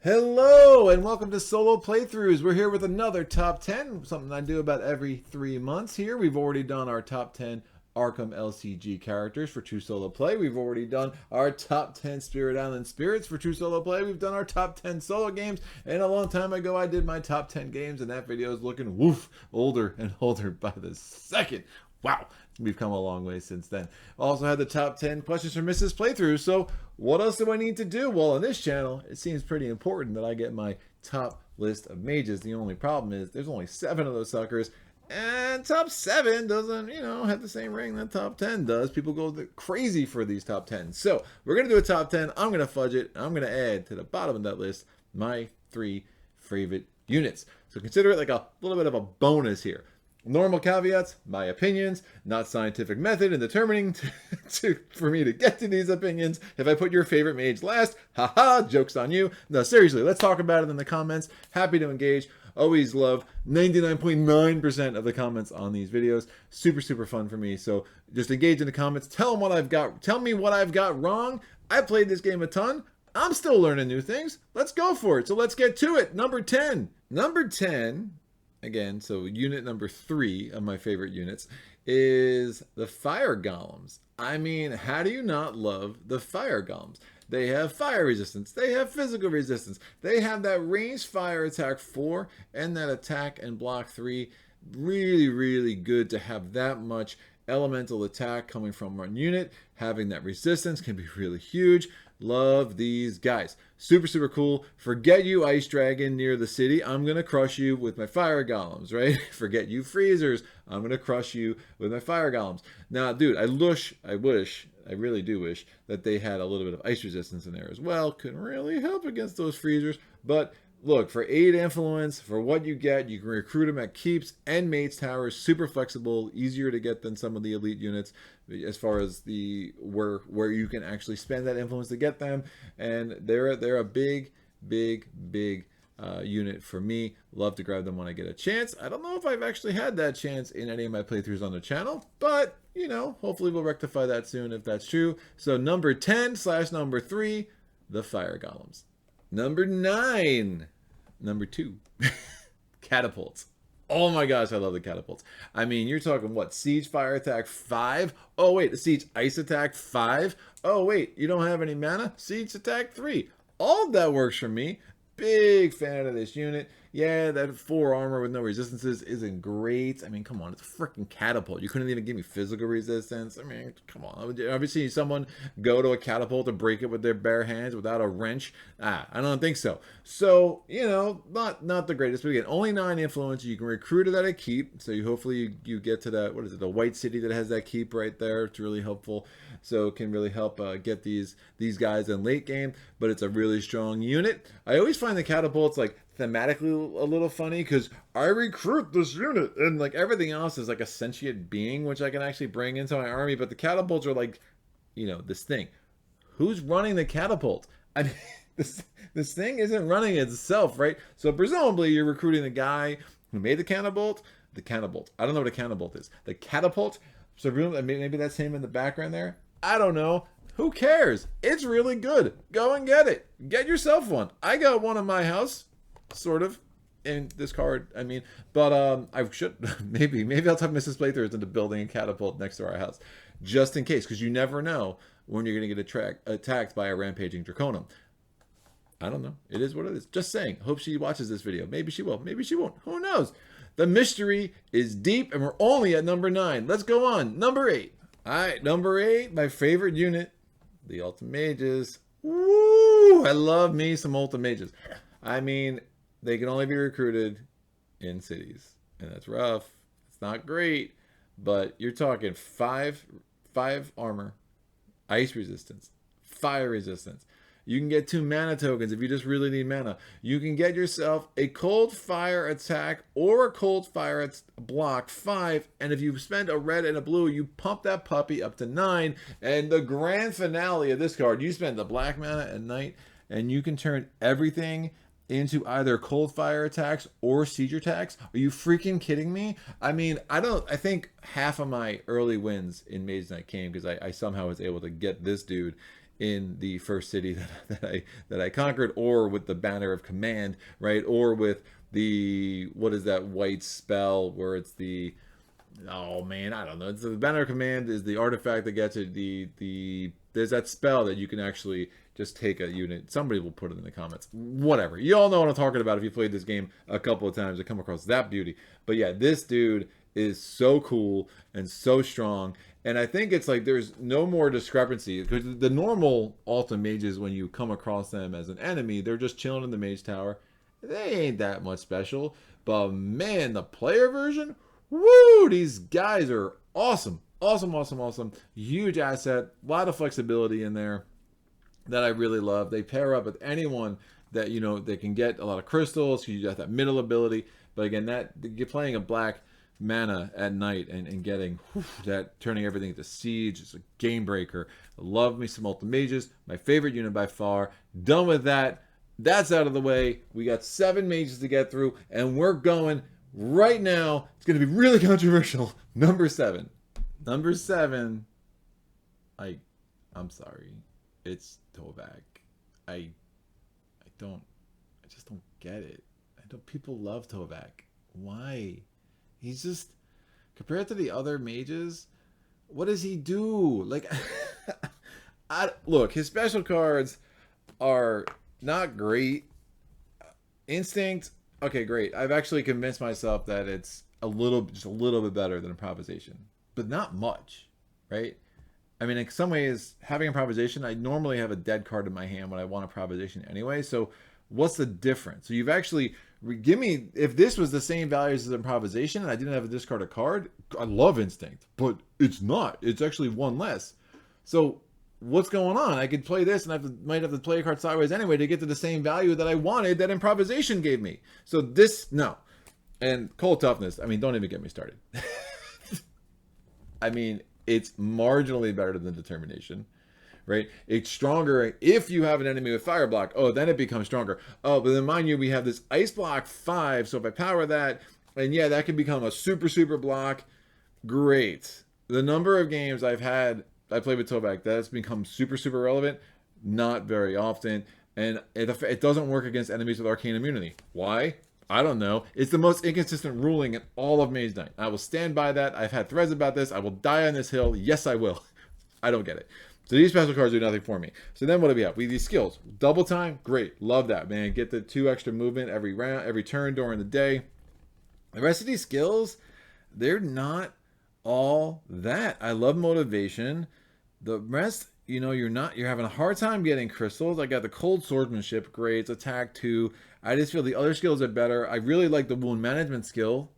Hello and welcome to Solo Playthroughs. We're here with another top 10, something I do about every 3 months here. We've already done our top 10 Arkham LCG characters for True Solo Play. We've already done our top 10 Spirit Island Spirits for True Solo Play. We've done our top 10 solo games. And a long time ago, I did my top 10 games, and that video is looking, woof, older and older by the second. Wow, we've come a long way since then. Also had the top 10 questions for Mrs. Playthrough. So what else do I need to do? Well, on this channel, it seems pretty important that I get my top list of mages. The only problem is there's only 7 of those suckers. And top 7 doesn't, have the same ring that top 10 does. People go crazy for these top 10s. So we're going to do a top 10. I'm going to fudge it. I'm going to add to the bottom of that list my 3 favorite units. So consider it like a little bit of a bonus here. Normal caveats, my opinions, not scientific method in determining for me to get to these opinions. If I put your favorite mage last, haha, joke's on you. No, seriously, let's talk about it in the comments. Happy to engage. Always love 99.9% of the comments on these videos. Super, super fun for me. So just engage in the comments. Tell me what I've got wrong. I played this game a ton. I'm still learning new things. Let's go for it. So let's get to it. Number 10. Number 10... Again, so unit number 3 of my favorite units is the Fire Golems. I mean, how do you not love the Fire Golems? They have fire resistance. They have physical resistance. They have that ranged fire attack 4 and that attack and block 3. Really, really good to have that much elemental attack coming from one unit. Having that resistance can be really huge. Love these guys. Super, super cool. Forget you, Ice Dragon near the city. I'm going to crush you with my Fire Golems, right? Forget you, Freezers. I'm going to crush you with my Fire Golems. Now, dude, I really do wish that they had a little bit of ice resistance in there as well. Couldn't really help against those Freezers. But look, for 8 influence, for what you get, you can recruit them at keeps and mates towers. Super flexible, easier to get than some of the elite units as far as the where you can actually spend that influence to get them. And they're a big unit for me. Love to grab them when I get a chance. I don't know if I've actually had that chance in any of my playthroughs on the channel, but hopefully we'll rectify that soon if that's true. So number 10/number 3, the Fire Golems. Number 9. Number 2. Catapults. Oh my gosh, I love the catapults. I mean, you're talking what? Siege fire attack 5? Oh wait, the siege ice attack 5? Oh wait, you don't have any mana? Siege attack 3. All of that works for me. Big fan of this unit. Yeah, that 4 armor with no resistances isn't great. I mean, come on, it's a freaking catapult. You couldn't even give me physical resistance. I mean, come on. Have you seen someone go to a catapult to break it with their bare hands without a wrench? I don't think so. So, not the greatest. But again, only 9 influence. You can recruit it at a keep. So hopefully you get to that, what is it, the white city that has that keep right there. It's really helpful. So it can really help get these guys in late game. But it's a really strong unit. I always find the catapults like thematically a little funny because I recruit this unit and like everything else is like a sentient being which I can actually bring into my army, but the catapults are like, this thing. Who's running the catapult? I mean, this thing isn't running itself, right? So presumably you're recruiting the guy who made the catapult. I don't know what a catapult is. The catapult. So maybe that's him in the background there. I don't know. Who cares? It's really good. Go and get it. Get yourself one. I got one in my house. Sort of in this card, I mean, but I should maybe I'll talk Mrs. Playthroughs into building a catapult next to our house just in case, because you never know when you're going to get attacked by a rampaging Draconum. I don't know. It is what it is. Just saying. Hope she watches this video. Maybe she will. Maybe she won't. Who knows? The mystery is deep, and we're only at number 9. Let's go on. Number 8. All right, number 8, my favorite unit, the Ultimate Mages. Woo! I love me some Ultimate Mages. I mean, they can only be recruited in cities, and that's rough. It's not great, but you're talking 5 armor, ice resistance, fire resistance. You can get 2 mana tokens if you just really need mana. You can get yourself a cold fire attack or a cold fire block 5, and if you spend a red and a blue, you pump that puppy up to 9. And the grand finale of this card, you spend the black mana at night, and you can turn everything into either cold fire attacks or siege attacks. Are you freaking kidding me? I mean, I think half of my early wins in Mage Knight came because I somehow was able to get this dude in the first city that I conquered, or with the Banner of Command, right? Or with the, what is that white spell where it's the, oh man, I don't know. It's the Banner of Command is the artifact that gets it. There's that spell that you can actually just take a unit. Somebody will put it in the comments. Whatever. You all know what I'm talking about if you played this game a couple of times to come across that beauty. But yeah, this dude is so cool and so strong. And I think it's like there's no more discrepancy, because the normal Ultima mages, when you come across them as an enemy, they're just chilling in the mage tower. They ain't that much special. But man, the player version, woo, these guys are awesome. Awesome, awesome, awesome. Huge asset. A lot of flexibility in there that I really love. They pair up with anyone that, you know, they can get a lot of crystals. You got that middle ability. But again, that you're playing a black mana at night and getting that, turning everything into siege. It's a game breaker. I love me some Ultima Mages. My favorite unit by far. Done with that. That's out of the way. We got 7 mages to get through, and we're going right now. It's going to be really controversial. Number 7. Number 7. I'm sorry. It's Tovak. I just don't get it. People love Tovak. Why? He's just, compared to the other mages, what does he do? Like, look, his special cards are not great. Instinct, okay, great. I've actually convinced myself that it's just a little bit better than improvisation, but not much, right? I mean, in some ways, having improvisation, I normally have a dead card in my hand when I want improvisation anyway. So what's the difference? So you've actually, give me, if this was the same values as improvisation and I didn't have to discard a card, I love instinct, but it's not. It's actually 1 less. So what's going on? I could play this and might have to play a card sideways anyway to get to the same value that I wanted that improvisation gave me. So this, no. And cold toughness, I mean, don't even get me started. I mean, it's marginally better than determination, right? It's stronger if you have an enemy with fire block. Oh, then it becomes stronger. Oh, but then mind you, we have this ice block 5. So if I power that, and yeah, that can become a super, super block. Great. The number of games I played with Tovak, that's become super, super relevant. Not very often. And it doesn't work against enemies with arcane immunity. Why? I don't know. It's the most inconsistent ruling in all of Mage Knight. I will stand by that. I've had threads about this. I will die on this hill. Yes, I will. I don't get it. So these special cards do nothing for me. So then what do we have? We have these skills. Double time, great. Love that, man. Get the 2 extra movement every round, every turn during the day. The rest of these skills, they're not all that. I love motivation. The rest, you know, you're having a hard time getting crystals. I got the cold swordsmanship, great. It's attack 2. I just feel the other skills are better. I really like the wound management skill,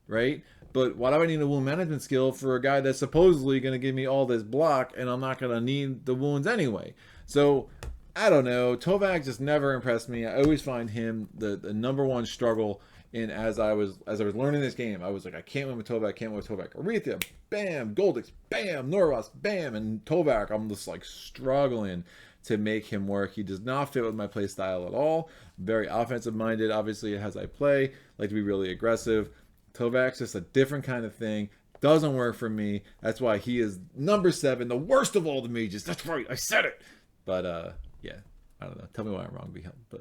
right? But why do I need a wound management skill for a guy that's supposedly going to give me all this block and I'm not going to need the wounds anyway? So, I don't know. Tovak just never impressed me. I always find him the number 1 struggle in as I was learning this game. I was like, I can't win with Tovak, can't win with Tovak. Arythea, bam. Goldix, bam. Norowas, bam. And Tovak, I'm just like struggling to make him work. He does not fit with my play style at all. Very offensive minded, obviously, as I play. Like to be really aggressive. Tovak's just a different kind of thing. Doesn't work for me. That's why he is number 7, the worst of all the mages. That's right, I said it. But yeah, I don't know. Tell me why I'm wrong. But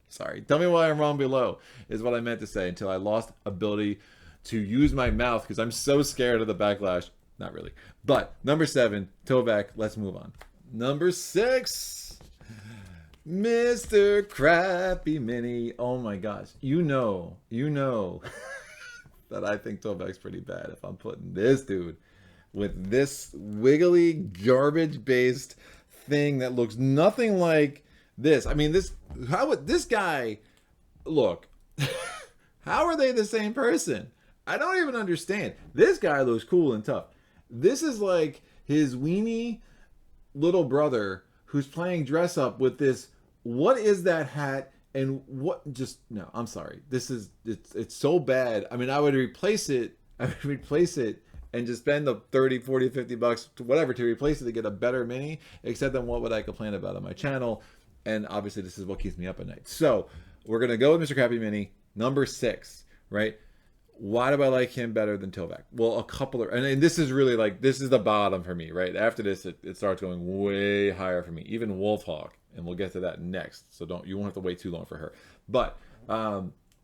sorry, tell me why I'm wrong below is what I meant to say until I lost ability to use my mouth because I'm so scared of the backlash. Not really. But number 7, Tovak. Let's move on. Number 6, Mr. Crappy Mini. Oh my gosh. You know that I think Tovak's pretty bad if I'm putting this dude with this wiggly garbage-based thing that looks nothing like this. I mean, how would this guy look? How are they the same person? I don't even understand. This guy looks cool and tough. This is like his weenie little brother who's playing dress up with this. What is that hat? And what? Just no. I'm sorry. It's so bad. I mean, I would replace it. And just spend the 30, 40, 50 bucks, whatever, to replace it to get a better mini. Except then what would I complain about on my channel? And obviously, this is what keeps me up at night. So we're gonna go with Mr. Crappy Mini, number 6, right? Why do I like him better than Tovak? Well, a couple of, and this is really like, this is the bottom for me, right? After this, it starts going way higher for me. Even Wolfhawk, and we'll get to that next. So you won't have to wait too long for her. But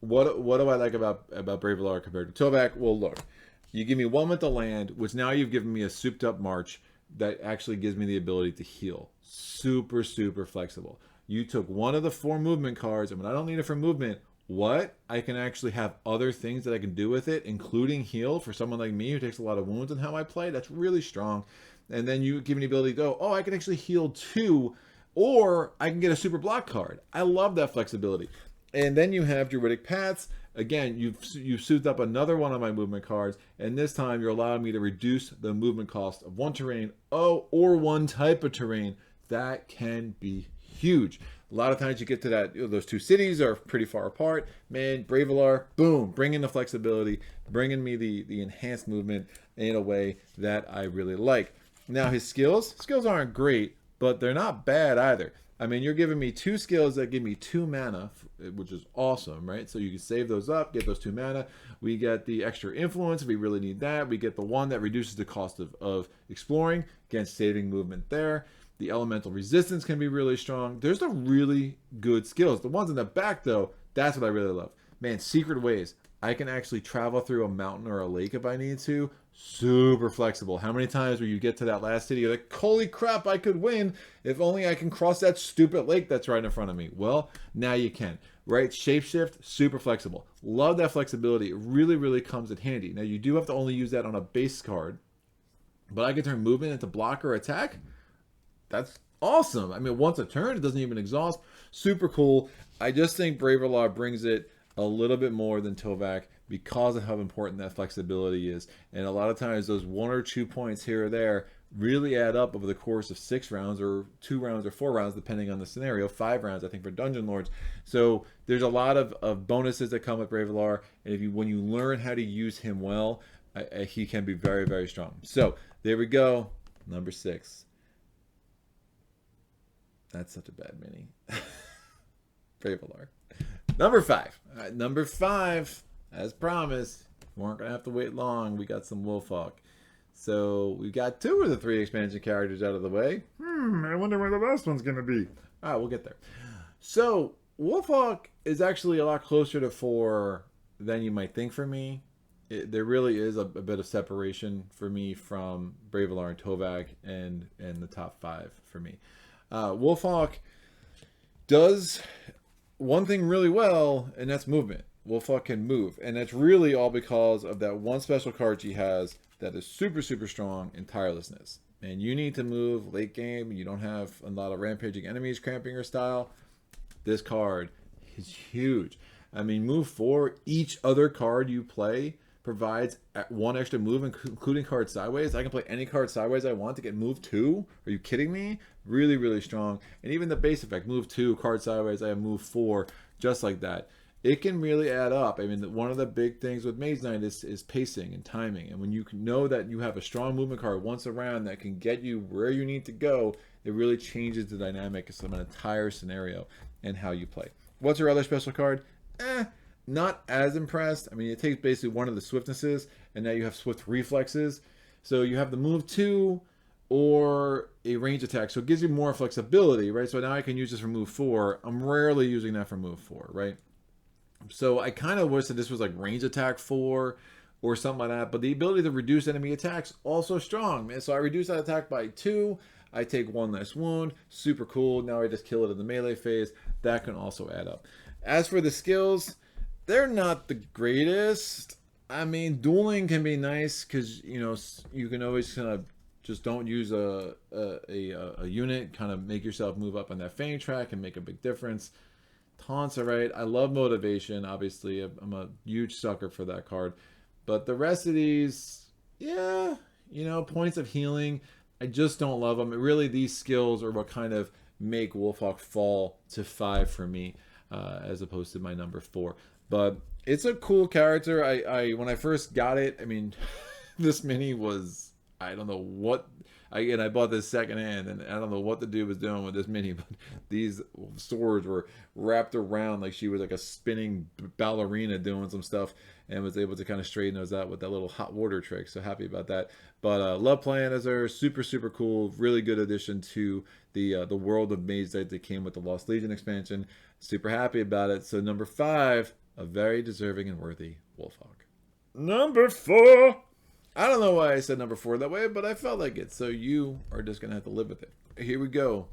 what do I like about Braevalar compared to Tovak? Well, look, you give me 1 month of land, which now you've given me a souped up march that actually gives me the ability to heal. Super, super flexible. You took one of the 4 movement cards, and when I don't need it for movement, what? I can actually have other things that I can do with it, including heal for someone like me who takes a lot of wounds in how I play. That's really strong. And then you give me the ability to go, oh, I can actually heal 2, or I can get a super block card. I love that flexibility. And then you have Druidic Paths. Again, you've souped up another one of my movement cards, and this time you're allowing me to reduce the movement cost of one terrain, or one type of terrain. That can be huge. A lot of times you get to that, those 2 cities are pretty far apart. Man, Braevalar, boom, bringing the flexibility, bringing me the enhanced movement in a way that I really like. Now his skills aren't great, but they're not bad either. I mean, you're giving me 2 skills that give me 2 mana, which is awesome, right? So you can save those up, get those 2 mana. We get the extra influence if we really need that. We get the one that reduces the cost of exploring, again, saving movement there. The elemental resistance can be really strong. There's the really good skills. The ones in the back, though, that's what I really love. Man, Secret Ways. I can actually travel through a mountain or a lake if I need to. Super flexible. How many times when you get to that last city, you're like, holy crap, I could win if only I can cross that stupid lake that's right in front of me. Well, now you can, right? Shapeshift, super flexible. Love that flexibility. It really, really comes in handy. Now, you do have to only use that on a base card, but I can turn movement into block or attack. That's awesome. I mean, once a turn, it doesn't even exhaust. Super cool. I just think Braevalar brings it a little bit more than Tovak because of how important that flexibility is. And a lot of times those 1 or 2 points here or there really add up over the course of 6 rounds or 2 rounds or 4 rounds, depending on the scenario. 5 rounds, I think, for Dungeon Lords. So there's a lot of bonuses that come with Braevalar. And when you learn how to use him well, he can be very, very strong. So there we go. Number 6. That's such a bad mini. Braevalar. Number 5. All right, number 5, as promised, we weren't going to have to wait long. We got some Wolfhawk. So we got 2 of the 3 expansion characters out of the way. I wonder where the last one's going to be. All right, we'll get there. So Wolfhawk is actually a lot closer to 4 than you might think for me. There really is a bit of separation for me from Braevalar and Tovak and the top 5 for me. Wolfhawk does one thing really well, and that's movement. Wolfhawk can move, and that's really all because of that one special card she has that is super, super strong in Tirelessness. And you need to move late game, you don't have a lot of rampaging enemies cramping your style. This card is huge. I mean, move 4, each other card you play provides 1 extra move, including cards sideways. I can play any card sideways I want to get move 2. Are you kidding me? Really, really strong. And even the base effect, move 2, card sideways, I have move 4, just like that. It can really add up. I mean, one of the big things with Mage Knight is pacing and timing. And when you know that you have a strong movement card once around that can get you where you need to go, it really changes the dynamic of an entire scenario and how you play. What's your other special card? Not as impressed. I mean, it takes basically one of the swiftnesses, and now you have swift reflexes. So you have the move 2 or a range attack. So it gives you more flexibility, right? So now I can use this for move 4. I'm rarely using that for move 4, right? So I kind of wish that this was like range attack 4 or something like that. But the ability to reduce enemy attacks, also strong, man. So I reduce that attack by 2. I take 1 less wound. Super cool. Now I just kill it in the melee phase. That can also add up. As for the skills, they're not the greatest. I mean, dueling can be nice because, you know, you can always kind of just don't use a unit, kind of make yourself move up on that fang track and make a big difference. Taunts are right. I love motivation, obviously. I'm a huge sucker for that card. But the rest of these, yeah, you know, points of healing, I just don't love them. Really, these skills are what kind of make Wolfhawk fall to 5 for me, as opposed to my number 4. But it's a cool character. I when I first got it, I mean, this mini was, I don't know what, I bought this secondhand, and I don't know what the dude was doing with this mini, but these swords were wrapped around like she was like a spinning ballerina doing some stuff, and was able to kind of straighten those out with that little hot water trick. So happy about that. But love playing as her. Super, super cool. Really good addition to the world of Mage Knight that came with the Lost Legion expansion. Super happy about it. So number 5, a very deserving and worthy Wolfhawk. Number 4. I don't know why I said number 4 that way, but I felt like it. So you are just going to have to live with it. Here we go.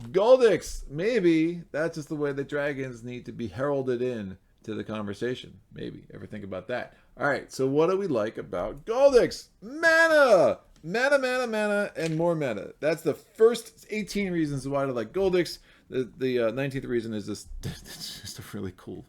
Goldix. Maybe that's just the way the dragons need to be heralded in to the conversation. Maybe. Ever think about that? All right. So what do we like about Goldix? Mana! Mana, mana, mana, and more mana. That's the first 18 reasons why I like Goldix. The 19th reason is this. It's just a really cool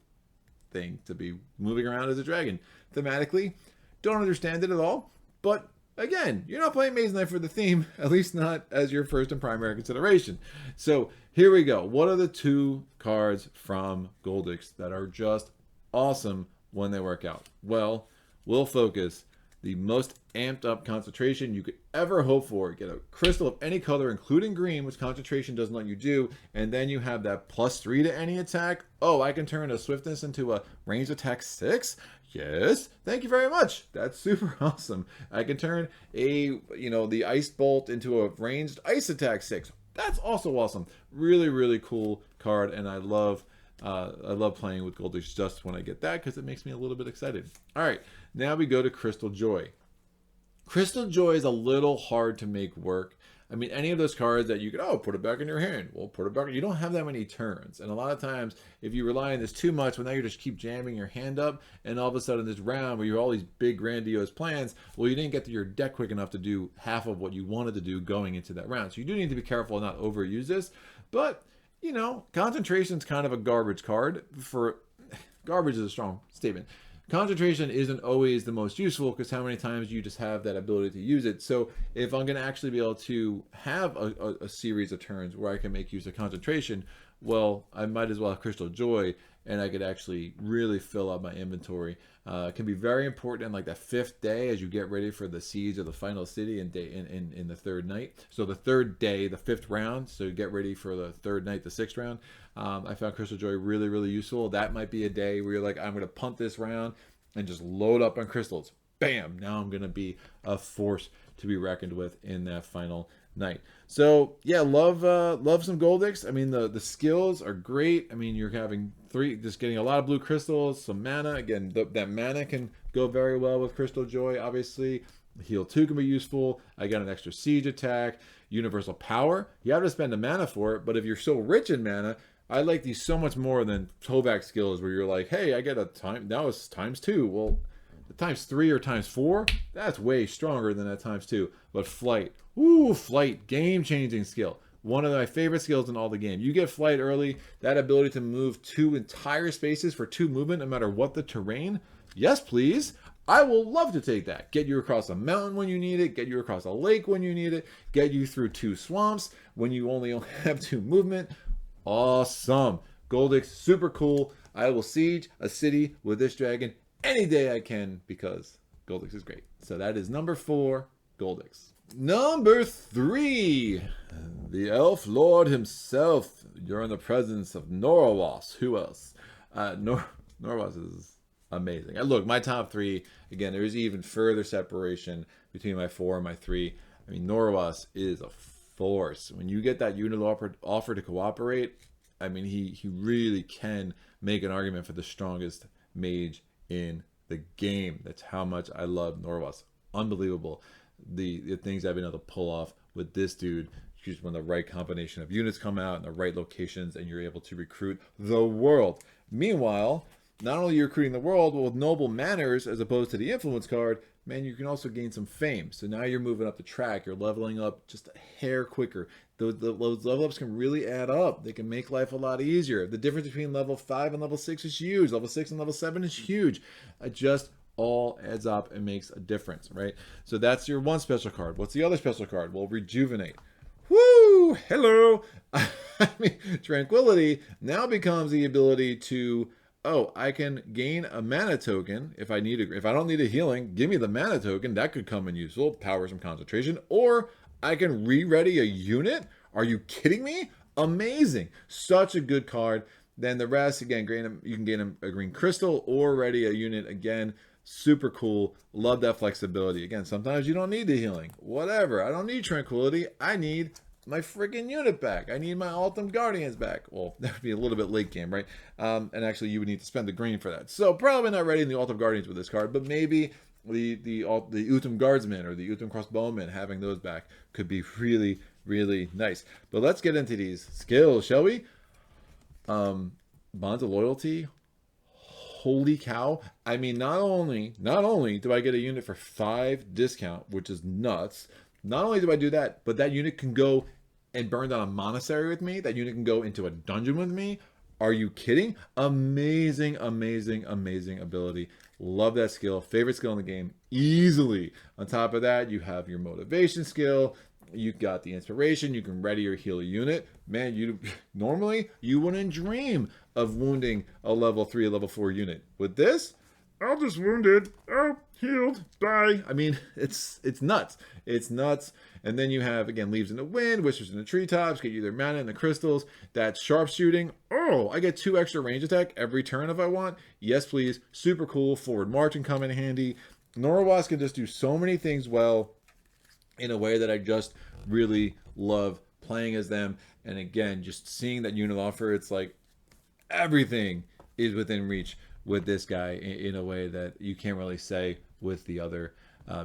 thing to be moving around as a dragon. Thematically, don't understand it at all. But again, you're not playing Mage Knight for the theme, at least not as your first and primary consideration. So here we go. What are the 2 cards from Goldix that are just awesome when they work out? Well, we'll focus. The most amped up concentration you could ever hope for. Get a crystal of any color, including green, which concentration doesn't let you do. And then you have that +3 to any attack. Oh, I can turn a swiftness into a ranged attack 6? Yes, thank you very much. That's super awesome. I can turn the ice bolt into a ranged ice attack 6. That's also awesome. Really, really cool card, and I love playing with Goldix just when I get that because it makes me a little bit excited. All right, now we go to Crystal Joy. Crystal Joy is a little hard to make work. I mean, any of those cards that you could, put it back in your hand. Well, put it back. You don't have that many turns. And a lot of times, if you rely on this too much, well, now you just keep jamming your hand up. And all of a sudden, this round where you have all these big, grandiose plans, well, you didn't get to your deck quick enough to do half of what you wanted to do going into that round. So you do need to be careful and not overuse this. But, concentration is kind of a garbage card. Garbage is a strong statement. Concentration isn't always the most useful because how many times you just have that ability to use it. So if I'm going to actually be able to have a series of turns where I can make use of concentration, well, I might as well have Crystal Joy, and I could actually really fill up my inventory. It can be very important in like the 5th day as you get ready for the siege of the final city in the 3rd night. So the 3rd day, the 5th round, so get ready for the 3rd night, the 6th round. I found Crystal Joy really, really useful. That might be a day where you're like, I'm going to punt this round and just load up on crystals. Bam! Now I'm going to be a force to be reckoned with in that final night. So yeah, love some Goldix. I mean, the skills are great. I mean, you're having just getting a lot of blue crystals, some mana. Again, that mana can go very well with Crystal Joy, obviously. Heal 2 can be useful. I got an extra siege attack. Universal power. You have to spend a mana for it, but if you're so rich in mana, I like these so much more than Tovak skills where you're like, hey, I get a time, now it's ×2. Well, the ×3 or ×4, that's way stronger than that ×2. But flight, flight, game-changing skill. One of my favorite skills in all the game. You get flight early, that ability to move 2 entire spaces for 2 movement no matter what the terrain. Yes, please. I will love to take that. Get you across a mountain when you need it. Get you across a lake when you need it. Get you through 2 swamps when you only have 2 movement. Awesome. Goldix, super cool. I will siege a city with this dragon any day I can because Goldix is great. So that is number 4, Goldix. Number 3, the Elf Lord himself. You're in the presence of Norowas. Who else? Norowas is amazing. Look, my top 3, again, there is even further separation between my 4 and my 3. I mean, Norowas is a force. When you get that unit offer to cooperate, I mean, he really can make an argument for the strongest mage in the game. That's how much I love Norowas. Unbelievable. The things I've been able to pull off with this dude, just when the right combination of units come out in the right locations and you're able to recruit the world. Meanwhile, not only are you recruiting the world, but with noble manners as opposed to the influence card, man, you can also gain some fame. So now you're moving up the track. You're leveling up just a hair quicker. Those level ups can really add up. They can make life a lot easier. The difference between level 5 and level 6 is huge. Level 6 and level 7 is huge. It just all adds up and makes a difference, right? So that's your one special card. What's the other special card? Well, Rejuvenate. Woo! Hello! I mean, Tranquility now becomes the ability to, I can gain a mana token if I don't need a healing. Give me the mana token. That could come in useful. Power some concentration. Or I can re-ready a unit? Are you kidding me? Amazing. Such a good card. Then the rest, again, you can gain a green crystal or ready a unit again. Super cool. Love that flexibility. Again, sometimes you don't need the healing. Whatever. I don't need tranquility. I need my freaking unit back. I need my Ultim Guardians back. Well, that would be a little bit late game, right? And actually, you would need to spend the green for that. So probably not ready in the Ultim Guardians with this card, but maybe the Ultim Guardsmen or the Ultim Crossbowmen, having those back could be really, really nice. But let's get into these skills, shall we? Bonds of Loyalty. Holy cow. I mean, not only do I get a unit for 5 discount, which is nuts. Not only do I do that, but that unit can go and burn down a monastery with me. That unit can go into a dungeon with me. Are you kidding? Amazing, amazing, amazing ability. Love that skill. Favorite skill in the game, easily. On top of that, you have your motivation skill. You got the inspiration. You can ready or heal a unit. Man, normally you wouldn't dream of wounding a level 3, level 4 unit. With this, I'll just wounded. Oh, healed. Bye. I mean, it's nuts. It's nuts. And then you have, again, Leaves in the Wind, Whispers in the Treetops, get you their mana and the crystals. That's sharpshooting. Oh, I get 2 extra range attack every turn if I want. Yes, please. Super cool. Forward march can come in handy. Norowas can just do so many things well in a way that I just really love playing as them. And again, just seeing that unit offer, it's like everything is within reach with this guy in a way that you can't really say with the other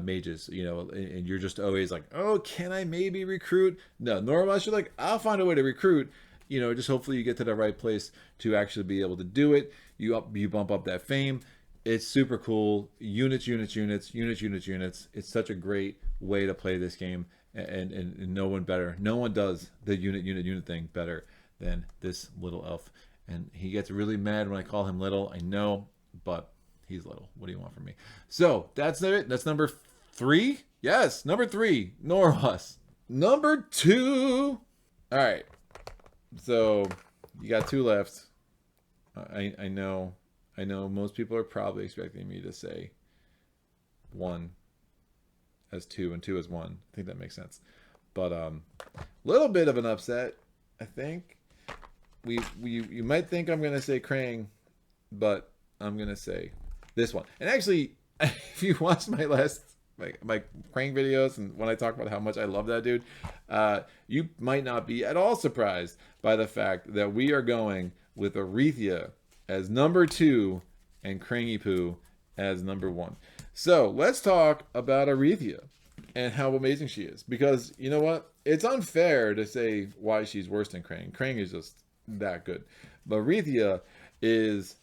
mages, you know, and you're just always like, oh, can I maybe recruit? No, Norowas, you're like, I'll find a way to recruit, you know, just hopefully you get to the right place to actually be able to do it. You bump up that fame. It's super cool. Units. It's such a great way to play this game, and no one better. No one does the unit thing better than this little elf. And he gets really mad when I call him little. I know, but he's little. What do you want from me? So that's it. That's number 3. Yes, number 3, Norowas. Number 2. All right. So you got 2 left. I know most people are probably expecting me to say 1 as 2 and 2 as 1. I think that makes sense. But little bit of an upset, I think. You might think I'm gonna say Krang, but I'm gonna say this one. And actually, if you watched my last my Krang videos and when I talk about how much I love that dude, you might not be at all surprised by the fact that we are going with Arythea as number 2 and Krangy Poo as number 1. So let's talk about Arythea and how amazing she is. Because you know what? It's unfair to say why she's worse than Krang. Krang is just that good. But Arythea is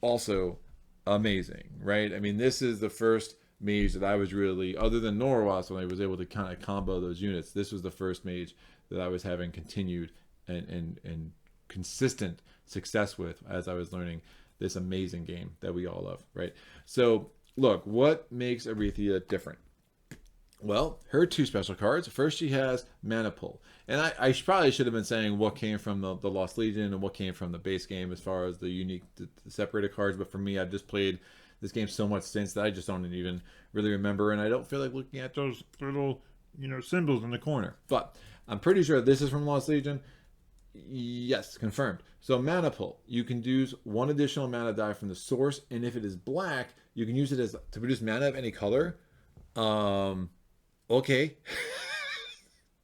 also amazing, right? I mean, this is the first mage that I was really, other than Norowas, when I was able to kind of combo those units, this was the first mage that I was having continued and consistent success with as I was learning this amazing game that we all love, right? So look, what makes Arythea different? Well, her 2 special cards. First, she has Mana Pull. And I probably should have been saying what came from the Lost Legion and what came from the base game as far as the unique, the separated cards. But for me, I've just played this game so much since that I just don't even really remember. And I don't feel like looking at those little, symbols in the corner. But I'm pretty sure this is from Lost Legion. Yes, confirmed. So Mana Pull. You can use 1 additional mana die from the source. And if it is black, you can use it to produce mana of any color. Okay.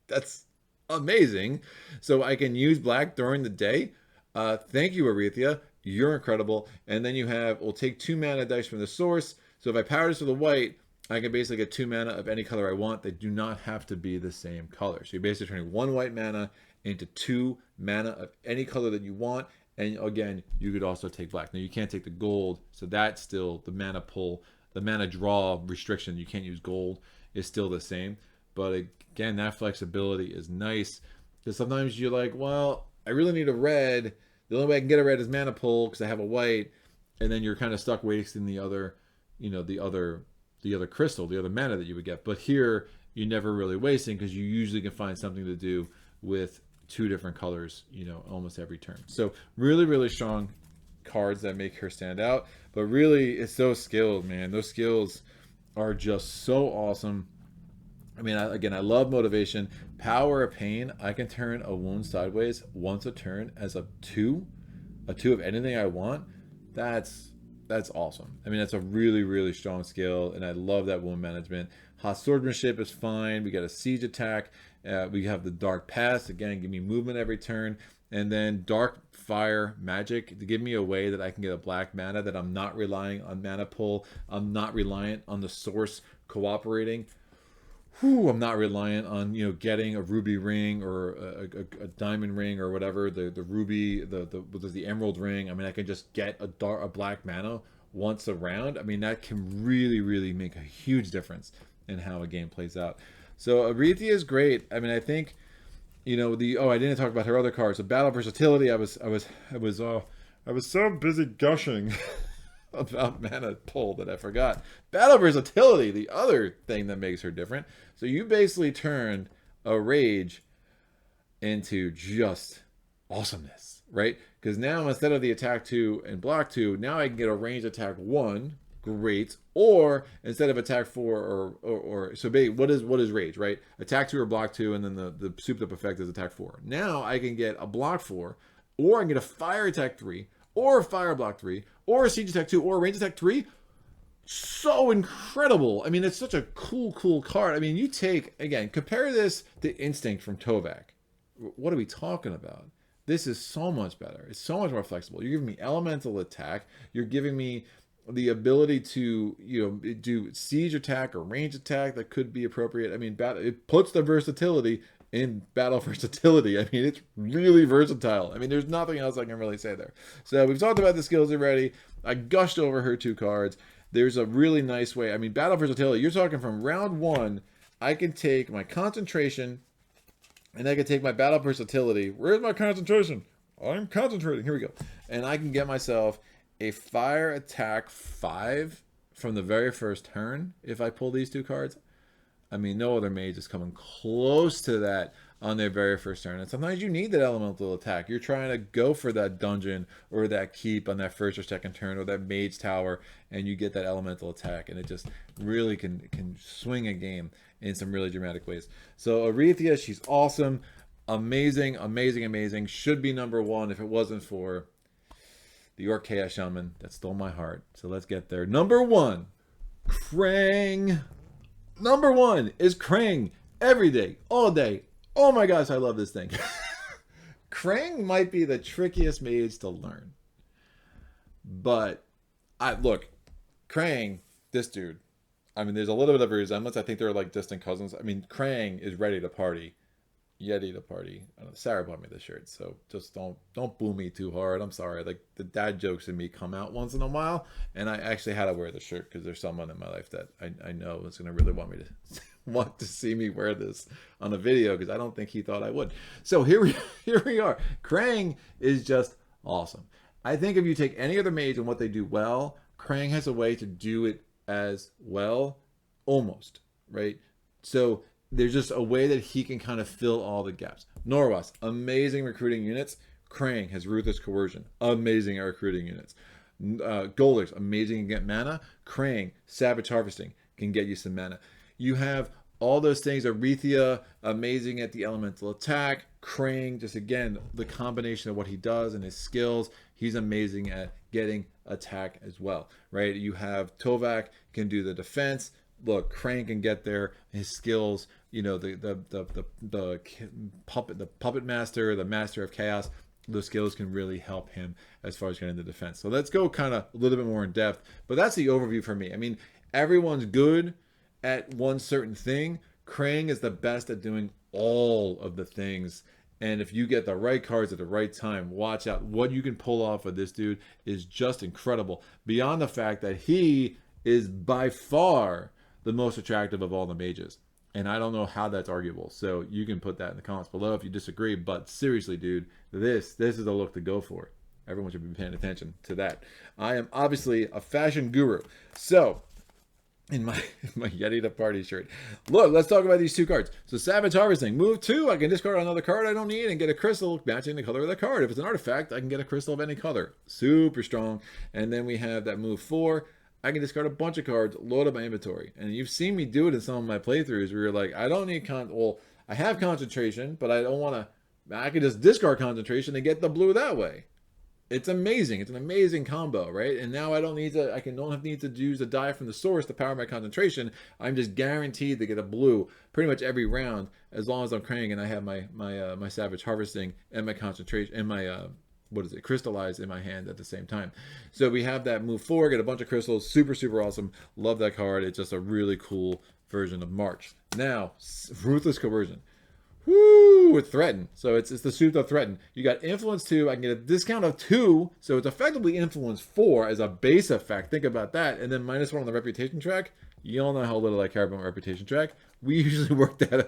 That's amazing. So I can use black during the day. Thank you, Arythea. You're incredible. And then you have, we'll take 2 mana dice from the source. So if I power this with a white, I can basically get 2 mana of any color I want. They do not have to be the same color. So you're basically turning 1 white mana into 2 mana of any color that you want. And again, you could also take black. Now you can't take the gold. So that's still the mana pull, the mana draw restriction. You can't use gold. Is still the same, but again, that flexibility is nice because sometimes you're like, well, I really need a red. The only way I can get a red is Mana Pull because I have a white, and then you're kind of stuck wasting the other, the other crystal, the other mana that you would get. But here, you're never really wasting because you usually can find something to do with 2 different colors, almost every turn. So really, really strong cards that make her stand out. But really, it's so skilled, man. Those skills are just so awesome. I mean, again, I love motivation. Power of Pain, I can turn a wound sideways once a turn as a 2 of anything I want. That's awesome. I mean, that's a really, really strong skill, and I love that wound management. Hot swordsmanship is fine. We got a siege attack. We have the dark pass, again, give me movement every turn. And then dark fire magic to give me a way that I can get a black mana, that I'm not relying on mana pull. I'm not reliant on the source cooperating. I'm not reliant on, you know, getting a ruby ring or a diamond ring or whatever, the ruby, the emerald ring. I mean, I can just get a black mana once a round. I mean, that can really, really make a huge difference in how a game plays out. So Arythea is great. I mean, I think, you know, I didn't talk about her other cards. So battle versatility, I was so busy gushing about mana pull that I forgot. Battle versatility, the other thing that makes her different. So you basically turned a rage into just awesomeness, right? Because now instead of the attack 2 and block 2, now I can get a ranged attack 1, great. Or instead of attack 4 or so what is rage, right? Attack 2 or block 2, and then the souped up effect is attack 4. Now I can get a block 4, or I can get a fire attack 3, or a fire block 3, or a siege attack 2, or a range attack 3. So incredible. I mean, it's such a cool card. I mean, you take, again, compare this to Instinct from Tovak. What are we talking about? This is so much better. It's so much more flexible. You're giving me elemental attack. You're giving me the ability to, you know, do siege attack or range attack that could be appropriate. I mean, it puts the versatility in battle versatility. I mean, it's really versatile. I mean, there's nothing else I can really say there. So we've talked about the skills already. I gushed over her 2 cards. There's a really nice way. I mean, battle versatility, you're talking from round 1, I can take my concentration and I can take my battle versatility. Where's my concentration? I'm concentrating. Here we go. And I can get myself a fire attack 5 from the very first turn if I pull these 2 cards. I mean, no other mage is coming close to that on their very first turn. And sometimes you need that elemental attack. You're trying to go for that dungeon or that keep on that first or second turn, or that mage tower, and you get that elemental attack, and it just really can swing a game in some really dramatic ways. So Arythea, she's awesome. Amazing. Should be number 1 if it wasn't for the Orc Chaos Shaman that stole my heart. So let's get there. Number 1, Krang. Number 1 is Krang. Every day, all day. Oh my gosh, I love this thing. Krang might be the trickiest mage to learn. But, look, Krang, this dude, I mean, there's a little bit of a resemblance. I think they're like distant cousins. I mean, Krang is ready to party. Yeti to party. I don't know, Sarah bought me the shirt, so just don't boo me too hard. I'm sorry. Like, the dad jokes in me come out once in a while, and I actually had to wear the shirt because there's someone in my life that I know is going to really want me to want to see me wear this on a video, because I don't think he thought I would. So here we are. Krang is just awesome. I think if you take any other mage and what they do well, Krang has a way to do it as well, almost, right? So there's just a way that he can kind of fill all the gaps. Norowas, amazing recruiting units. Krang has Ruthless Coercion, amazing at recruiting units. Goldix, amazing to get mana. Krang, Savage Harvesting, can get you some mana. You have all those things. Arythea, amazing at the elemental attack. Krang, just again, the combination of what he does and his skills, he's amazing at getting attack as well, right? You have Tovak, can do the defense. Look, Krang can get there. His skills, you know, the puppet master, the master of chaos, those skills can really help him as far as getting the defense. So let's go kind of a little bit more in depth. But that's the overview for me. I mean, everyone's good at one certain thing. Krang is the best at doing all of the things. And if you get the right cards at the right time, watch out. What you can pull off of this dude is just incredible. Beyond the fact that he is by far the most attractive of all the mages. And I don't know how that's arguable. So you can put that in the comments below if you disagree. But seriously, dude, this is the look to go for. Everyone should be paying attention to that. I am obviously a fashion guru. So, in my Yeti to Party shirt. Look, let's talk about these 2 cards. So Savage Harvesting. Move 2, I can discard another card I don't need and get a crystal matching the color of the card. If it's an artifact, I can get a crystal of any color. Super strong. And then we have that move 4. I can discard a bunch of cards, load up my inventory. And you've seen me do it in some of my playthroughs where you're like, I don't need well, I have concentration, but I don't want to, I can just discard concentration and get the blue that way. It's amazing. It's an amazing combo, right? And now I don't need to, don't need to use a die from the source to power my concentration. I'm just guaranteed to get a blue pretty much every round as long as I'm Krang and I have my Savage Harvesting and my concentration and my crystallized in my hand at the same time. So we have that move forward, get a bunch of crystals, super, super awesome. Love that card. It's just a really cool version of March. Now, Ruthless Coercion. Woo! With Threaten. So it's the suit of Threaten. You got Influence 2. I can get a discount of 2. So it's effectively Influence 4 as a base effect. Think about that. And then -1 on the Reputation track. You all know how little I care about my Reputation track. We usually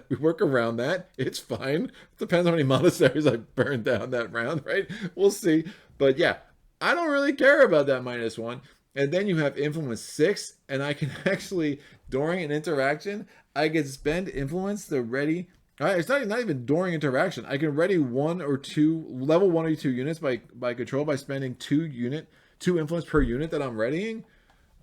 we work around that. It's fine. Depends on how many monasteries I burn down that round, right? We'll see. But yeah, I don't really care about that -1. And then you have Influence 6. And I can actually, during an interaction, I can spend Influence to ready... It's not even during interaction. I can ready level 1 or 2 units by control by spending 2 influence per unit that I'm readying.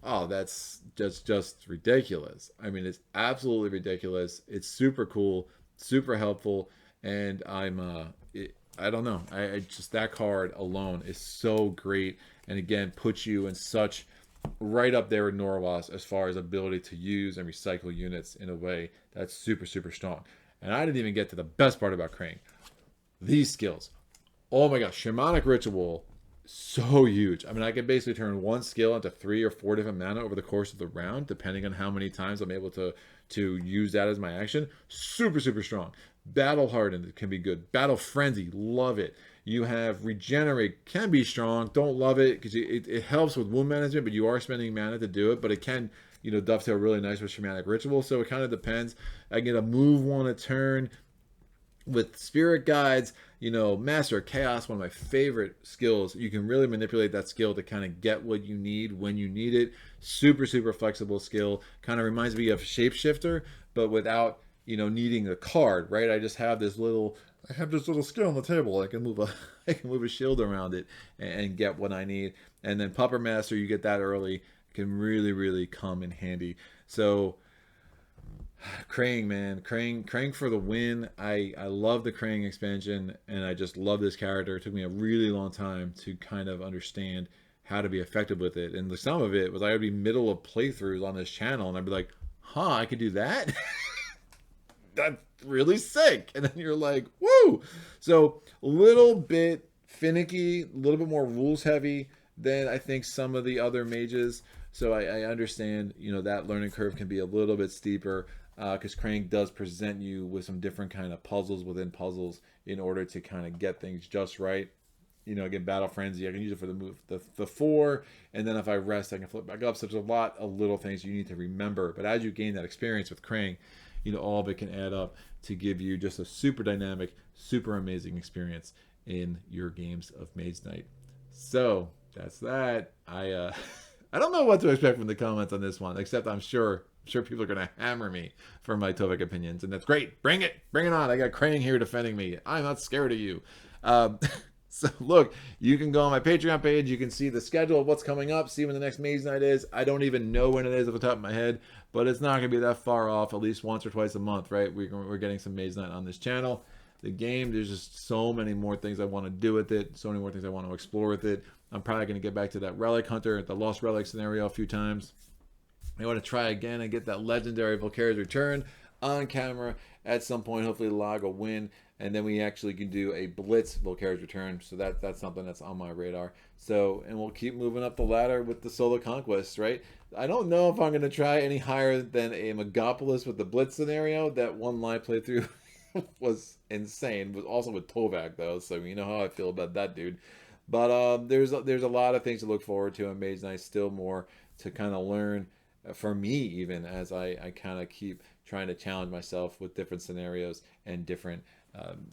Oh, that's just ridiculous. I mean, it's absolutely ridiculous. It's super cool, super helpful, and I don't know. I just, that card alone is so great, and again puts you in such right up there with Norowas as far as ability to use and recycle units in a way that's super, super strong. And I didn't even get to the best part about Krang. These skills. Oh my gosh, Shamanic Ritual, so huge. I mean, I can basically turn one skill into 3 or 4 different mana over the course of the round, depending on how many times I'm able to use that as my action. Super, super strong. Battle Hardened can be good. Battle Frenzy, love it. You have Regenerate, can be strong. Don't love it because it helps with wound management, but you are spending mana to do it. But it can, dovetail really nice with Shamanic Ritual. So it kind of depends. I get a move 1 a turn with Spirit Guides. Master of Chaos, one of my favorite skills. You can really manipulate that skill to kind of get what you need when you need it. Super, super flexible skill. Kind of reminds me of Shapeshifter, but without needing a card, right? I just have this little skill on the table. I can move a shield around it and get what I need. And then Pupper Master, you get that early, can really, really come in handy. So Krang, man, Krang for the win. I love the Krang expansion, and I just love this character. It took me a really long time to kind of understand how to be effective with it. And some of it was I would be middle of playthroughs on this channel, and I'd be like, I could do that? That's really sick. And then you're like, woo! So a little bit finicky, a little bit more rules heavy than I think some of the other mages. So I understand, that learning curve can be a little bit steeper because Krang does present you with some different kind of puzzles within puzzles in order to kind of get things just right. Again, Battle Frenzy, I can use it for the move, the 4, and then if I rest, I can flip back up. So there's a lot of little things you need to remember. But as you gain that experience with Krang, all of it can add up to give you just a super dynamic, super amazing experience in your games of Mage Knight. So that's that. I don't know what to expect from the comments on this one, except I'm sure people are gonna hammer me for my Tovak opinions, and that's great. Bring it on. I got Krang here defending me. I'm not scared of you. So look, you can go on my Patreon page. You can see the schedule of what's coming up, see when the next Mage Night is. I don't even know when it is off the top of my head, but it's not going to be that far off, at least once or twice a month, right? We're getting some Mage Night on this channel. The game, there's just so many more things I want to do with it, so many more things I want to explore with it. I'm probably going to get back to that Relic Hunter, the Lost Relic scenario a few times. I want to try again and get that legendary Volcari's Return on camera at some point. Hopefully log a win, and then we actually can do a Blitz Volcari's Return. So that's something that's on my radar. So, and we'll keep moving up the ladder with the solo conquests, right? I don't know if I'm going to try any higher than a Megapolis with the Blitz scenario. That one live playthrough was insane. It was also with Tovak though, so you know how I feel about that dude. But there's a lot of things to look forward to on Mage Knight. Still more to kind of learn for me, even as I kind of keep trying to challenge myself with different scenarios and different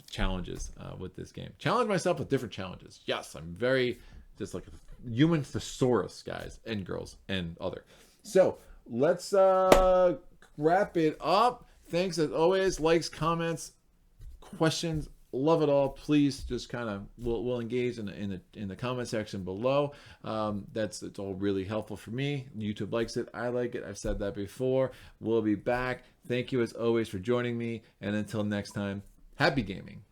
challenges with this game. Challenge myself with different challenges. Yes, I'm very just like a human thesaurus, guys and girls and other. So let's wrap it up. Thanks as always. Likes, comments, questions, love it all. Please just kind of we'll engage in the comment section below. It's all really helpful for me. YouTube likes it. I like it. I've said that before. We'll be back. Thank you as always for joining me. And until next time, happy gaming.